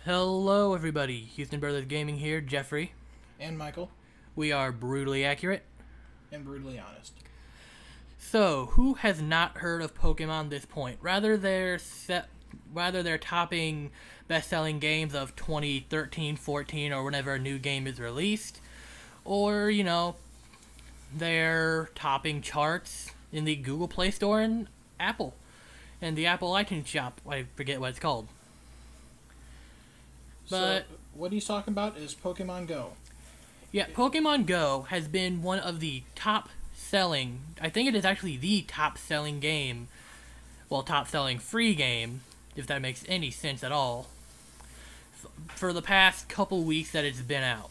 Hello, everybody. Houston Brothers Gaming here, Jeffrey. And Michael. We are brutally accurate. And brutally honest. So, who has not heard of Pokemon at this point? Rather they're topping best-selling games of 2013, 14, or whenever a new game is released, or they're topping charts in the Google Play Store and Apple, and the Apple iTunes Shop. I forget what it's called. But so, what he's talking about is Pokemon Go. Yeah, Pokemon Go has been one of the top-selling, I think it is actually the top-selling game, well, top-selling free game, if that makes any sense at all, for the past couple weeks that it's been out.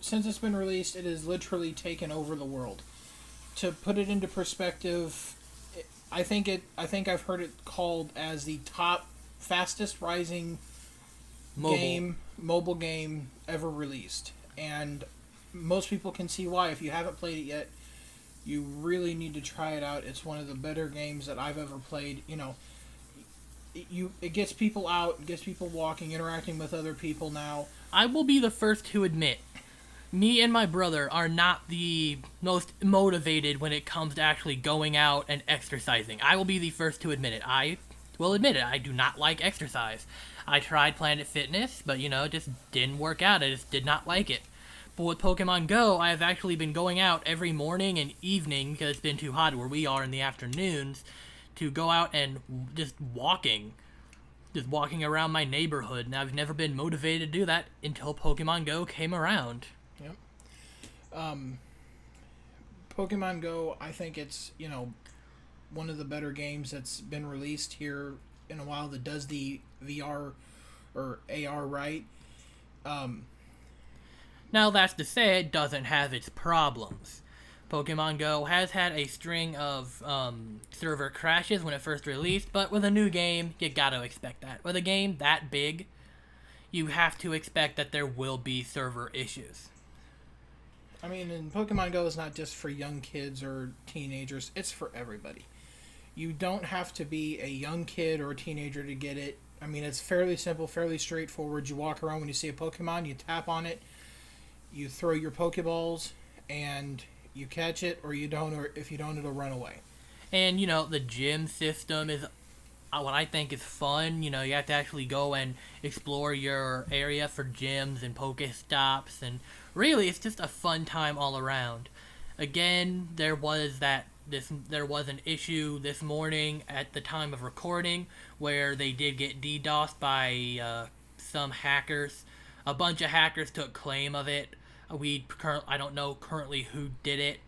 Since it's been released, it has literally taken over the world. To put it into perspective, I think I've heard it called as the top fastest rising mobile game ever released. And most people can see why. If you haven't played it yet, you really need to try it out. It's one of the better games that I've ever played. It gets people out, it gets people walking, interacting with other people now. I will be the first to admit, me and my brother are not the most motivated when it comes to actually going out and exercising. I will be the first to admit it. I will admit it. I do not like exercise. I tried Planet Fitness, but it just didn't work out. I just did not like it. But with Pokemon Go, I have actually been going out every morning and evening, because it's been too hot where we are in the afternoons, to go out and just walking around my neighborhood. And I've never been motivated to do that until Pokemon Go came around. Yep. Pokemon Go, I think it's, one of the better games that's been released here in a while that does the VR or AR right. Now that's to say it doesn't have its problems. Pokemon Go has had a string of server crashes when it first released, but with a new game, you gotta expect that. With a game that big, you have to expect that there will be server issues. I mean, and Pokemon Go is not just for young kids or teenagers, it's for everybody. You don't have to be a young kid or a teenager to get it. I mean, it's fairly simple, fairly straightforward. You walk around when you see a Pokemon, you tap on it, you throw your Pokeballs, and you catch it, or you don't, or if you don't, it'll run away. And, the gym system is what I think is fun. You have to actually go and explore your area for gyms and Pokestops, and really, it's just a fun time all around. Again, there was an issue this morning at the time of recording where they did get DDoSed by some hackers. A bunch of hackers took claim of it. I don't know currently who did it.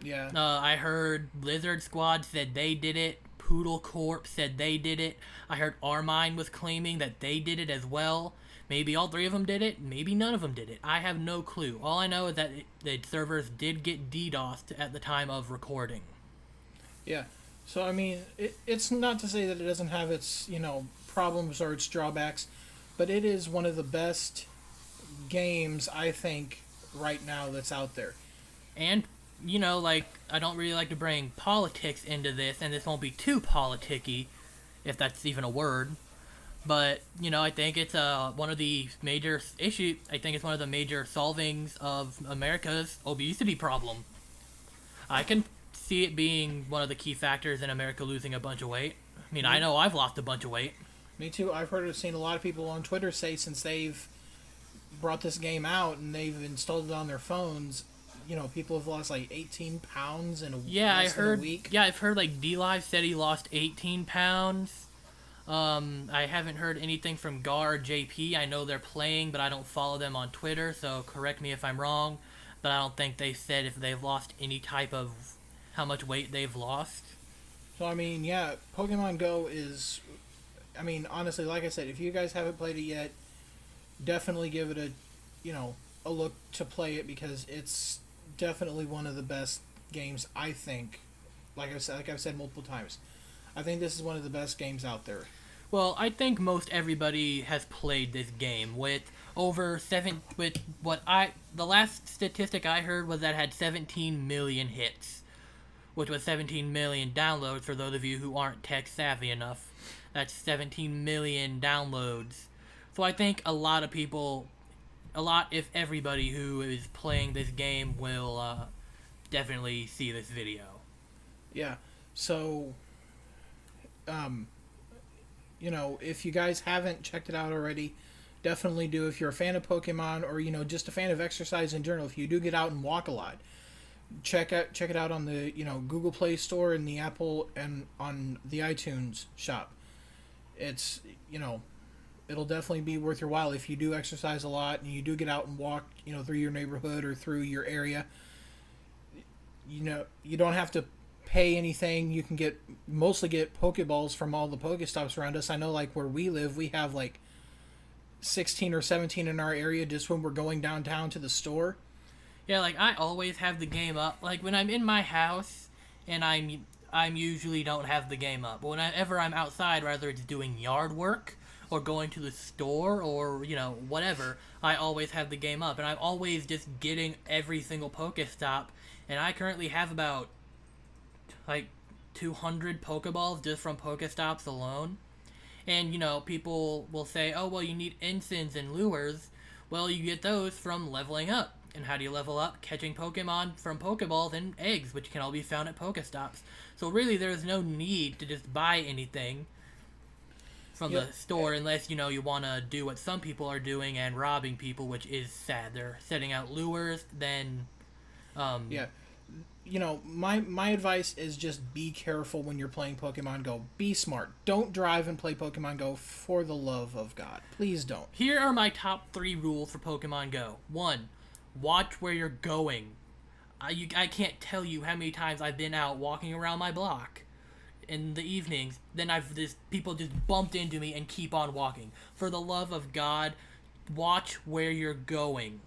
Yeah. I heard Blizzard Squad said they did it. Poodle Corp said they did it. I heard Armine was claiming that they did it as well. Maybe all three of them did it. Maybe none of them did it. I have no clue. All I know is that the servers did get DDoSed at the time of recording. Yeah. So, I mean, it's not to say that it doesn't have its, problems or its drawbacks, but it is one of the best games, I think, right now that's out there. And, I don't really like to bring politics into this, and this won't be too politicky, if that's even a word. But, I think it's one of the major issues. I think it's one of the major solvings of America's obesity problem. I can see it being one of the key factors in America losing a bunch of weight. I mean, I know I've lost a bunch of weight. Me too. I've seen a lot of people on Twitter say since they've brought this game out and they've installed it on their phones, people have lost like 18 pounds in less than a week. Yeah, I've heard like D-Live said he lost 18 pounds. I haven't heard anything from Gar or JP. I know they're playing, but I don't follow them on Twitter, so correct me if I'm wrong. But I don't think they said if they've lost any type of how much weight they've lost. So, I mean, yeah, Pokemon Go is, honestly, like I said, if you guys haven't played it yet, definitely give it a look to play it, because it's definitely one of the best games, I think. Like I've said multiple times, I think this is one of the best games out there. Well, I think most everybody has played this game with the last statistic I heard was that it had 17 million hits, which was 17 million downloads for those of you who aren't tech savvy enough. That's 17 million downloads So I think a lot of people, if everybody who is playing this game will definitely see this video. Yeah. So, um, if you guys haven't checked it out already, definitely do. If you're a fan of Pokemon or just a fan of exercise in general, if you do get out and walk a lot, check it out on the Google Play Store and the Apple and on the iTunes shop. It's it'll definitely be worth your while if you do exercise a lot and you do get out and walk through your neighborhood or through your area. You don't have to pay anything. You can mostly get Pokeballs from all the Pokestops around us. I know, like, where we live, we have like 16 or 17 in our area just when we're going downtown to the store. Yeah, like, I always have the game up. Like, when I'm in my house, and I'm usually don't have the game up. But whenever I'm outside, whether it's doing yard work or going to the store or, whatever, I always have the game up. And I'm always just getting every single Pokestop. And I currently have about, like, 200 Pokeballs just from Pokestops alone. And, people will say, oh, well, you need ensigns and lures. Well, you get those from leveling up. And how do you level up? Catching Pokemon from Pokeballs and eggs, which can all be found at Pokestops. So really, there's no need to just buy anything from the store unless, you want to do what some people are doing and robbing people, which is sad. They're setting out lures, then... Yeah. My advice is just be careful when you're playing Pokemon Go. Be smart. Don't drive and play Pokemon Go for the love of God. Please don't. Here are my top 3 rules for Pokemon Go. 1. Watch where you're going. I can't tell you how many times I've been out walking around my block in the evenings, then people just bumped into me and keep on walking. For the love of God, watch where you're going.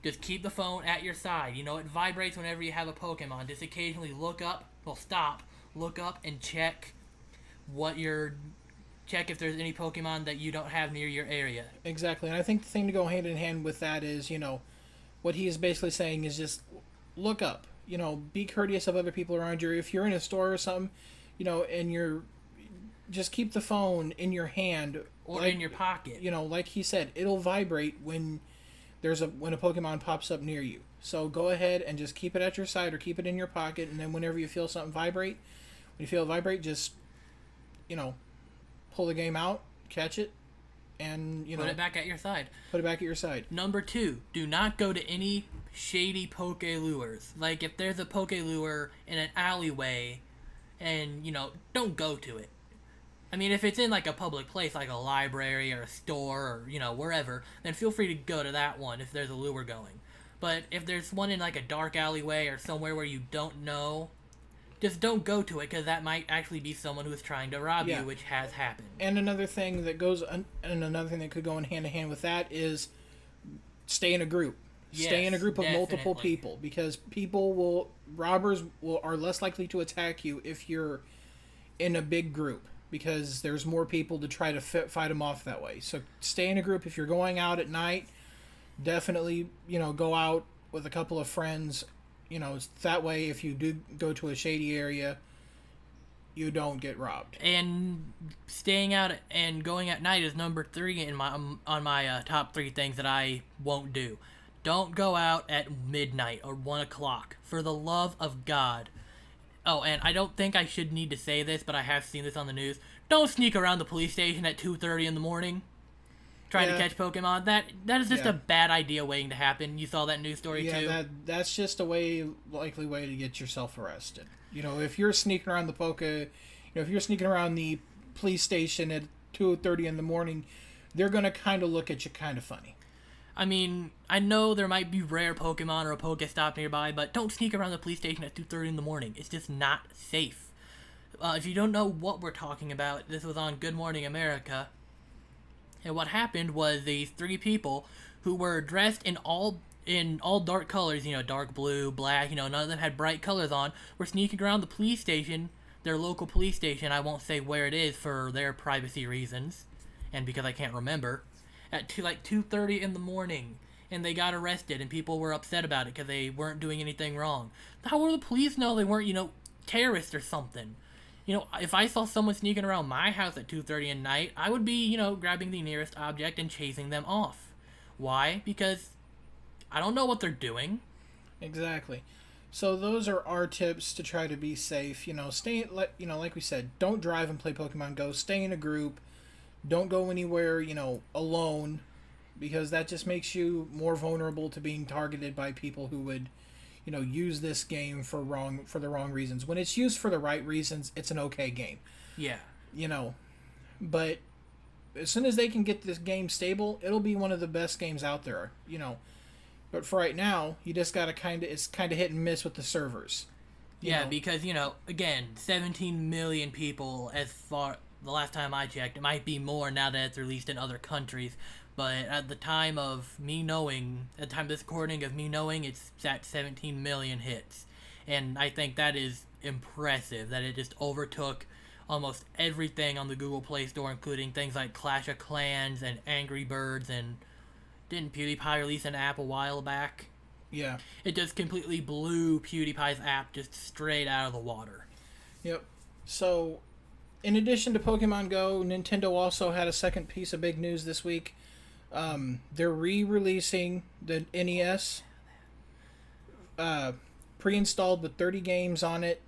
Just keep the phone at your side. It vibrates whenever you have a Pokemon. Just occasionally look up, stop, look up and check if there's any Pokemon that you don't have near your area. Exactly, and I think the thing to go hand in hand with that is, what he is basically saying is just look up. Be courteous of other people around you. If you're in a store or something, and just keep the phone in your hand or in your pocket. Like he said, it'll vibrate when a Pokemon pops up near you. So go ahead and just keep it at your side or keep it in your pocket, and then whenever you feel something vibrate, when you feel it vibrate, just pull the game out, catch it, and put it back at your side. Put it back at your side. Number 2, do not go to any shady poke lures. Like, if there's a poke lure in an alleyway, and don't go to it. I mean, if it's in like a public place, like a library or a store or wherever, then feel free to go to that one if there's a lure going. But if there's one in like a dark alleyway or somewhere where you don't know, just don't go to it, because that might actually be someone who's trying to rob you, which has happened. And another thing that could go in hand in hand with that is stay in a group. Stay in a group of multiple people, because robbers are less likely to attack you if you're in a big group, because there's more people to try to fight them off that way. So stay in a group. If you're going out at night, definitely go out with a couple of friends. That way, if you do go to a shady area, you don't get robbed. And staying out and going at night is number 3 on my top 3 things that I won't do. Don't go out at midnight or 1 o'clock. For the love of God. Oh, and I don't think I should need to say this, but I have seen this on the news. Don't sneak around the police station at 2:30 in the morning trying to catch Pokemon. That is just a bad idea waiting to happen. You saw that news story too? Yeah, that's just a likely way to get yourself arrested. If you're sneaking around if you're sneaking around the police station at 2:30 in the morning, they're going to kind of look at you kind of funny. I mean, I know there might be rare Pokemon or a Pokestop nearby, but don't sneak around the police station at 2:30 in the morning. It's just not safe. If you don't know what we're talking about, this was on Good Morning America. And what happened was these 3 people who were dressed in all dark colors, dark blue, black, none of them had bright colors on, were sneaking around the police station, their local police station. I won't say where it is for their privacy reasons, and because I can't remember, at 2:30 in the morning, and they got arrested, and people were upset about it because they weren't doing anything wrong. How will the police know they weren't, terrorists or something? You know, if I saw someone sneaking around my house at 2:30 at night, I would be, grabbing the nearest object and chasing them off. Why? Because I don't know what they're doing. Exactly. So those are our tips to try to be safe. Like we said, don't drive and play Pokemon Go. Stay in a group. Don't go anywhere, alone, because that just makes you more vulnerable to being targeted by people who would, use this game for the wrong reasons. When it's used for the right reasons, it's an okay game. Yeah. But as soon as they can get this game stable, it'll be one of the best games out there. But for right now, you just gotta it's kind of hit and miss with the servers. Yeah, because, again, 17 million people, as far the last time I checked. It might be more now that it's released in other countries. But at the time of this recording of me knowing, it's at 17 million hits. And I think that is impressive, that it just overtook almost everything on the Google Play Store, including things like Clash of Clans and Angry Birds, and didn't PewDiePie release an app a while back? Yeah. It just completely blew PewDiePie's app just straight out of the water. Yep. So, in addition to Pokemon Go, Nintendo also had a second piece of big news this week. They're re-releasing the NES, pre-installed with 30 games on it.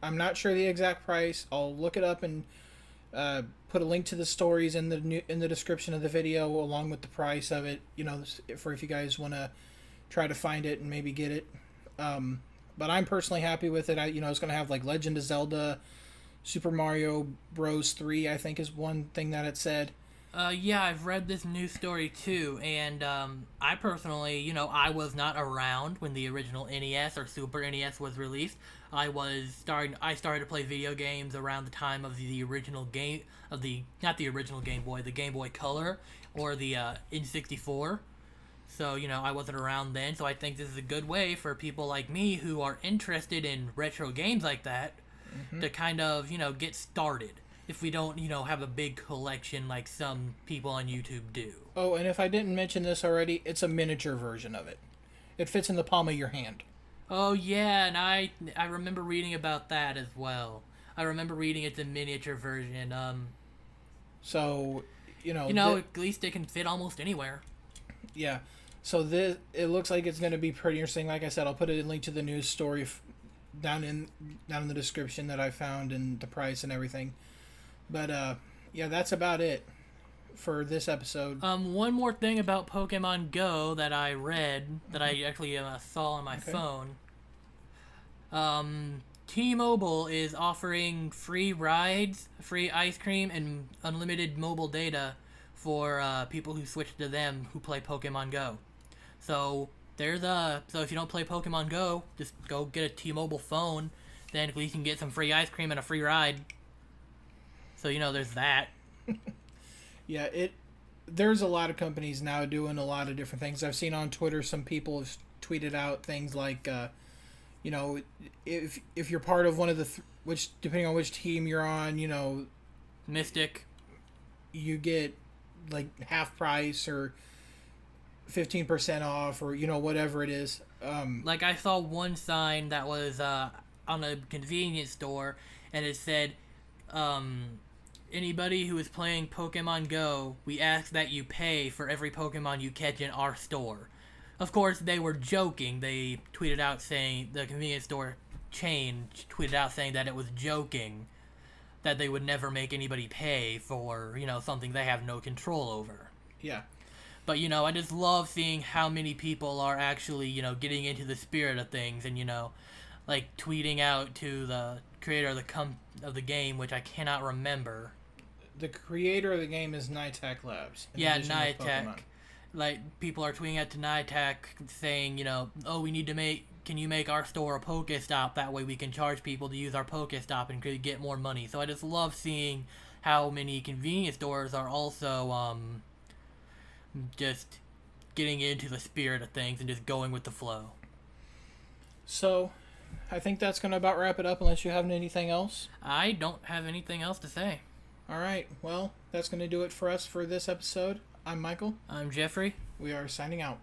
I'm not sure the exact price. I'll look it up and put a link to the stories in the description of the video, along with the price of it. For if you guys want to try to find it and maybe get it. But I'm personally happy with it. It's going to have like Legend of Zelda, Super Mario Bros. 3, I think is one thing that it said. Yeah, I've read this news story too, and I personally, I was not around when the original NES or Super NES was released. I started to play video games around the time of the original game, not the original Game Boy, the Game Boy Color, or the N64. So, I wasn't around then, so I think this is a good way for people like me who are interested in retro games like that to kind of, get started. If we don't, have a big collection like some people on YouTube do. Oh, and if I didn't mention this already, it's a miniature version of it. It fits in the palm of your hand. Oh, yeah, and I remember reading about that as well. I remember reading it's a miniature version. So, at least it can fit almost anywhere. Yeah. So it looks like it's going to be pretty interesting. Like I said, I'll put a link to the news story down in the description that I found, and the price and everything. But yeah, that's about it for this episode. One more thing about Pokemon Go that I read, that I actually saw on my phone. T-Mobile is offering free rides, free ice cream, and unlimited mobile data for people who switch to them who play Pokemon Go. So so if you don't play Pokemon Go, just go get a T-Mobile phone. Then at least you can get some free ice cream and a free ride. So, there's that. Yeah, there's a lot of companies now doing a lot of different things. I've seen on Twitter some people have tweeted out things like, if you're part of one of which depending on which team you're on, Mystic, you get like half price or 15% off or whatever it is. Like I saw one sign that was on a convenience store, and it said, anybody who is playing Pokemon Go, we ask that you pay for every Pokemon you catch in our store. Of course, they were joking. They tweeted out saying, the convenience store chain tweeted out saying that it was joking, that they would never make anybody pay for, something they have no control over. Yeah. But, I just love seeing how many people are actually, getting into the spirit of things and, like tweeting out to the creator of the game, which I cannot remember. The creator of the game is Niantic Labs. Yeah, Niantic. Like, people are tweeting out to Niantic saying, oh, can you make our store a Pokestop? That way we can charge people to use our Pokestop and could get more money. So I just love seeing how many convenience stores are also, just getting into the spirit of things and just going with the flow. So, I think that's going to about wrap it up unless you have anything else. I don't have anything else to say. All right. Well, that's going to do it for us for this episode. I'm Michael. I'm Jeffrey. We are signing out.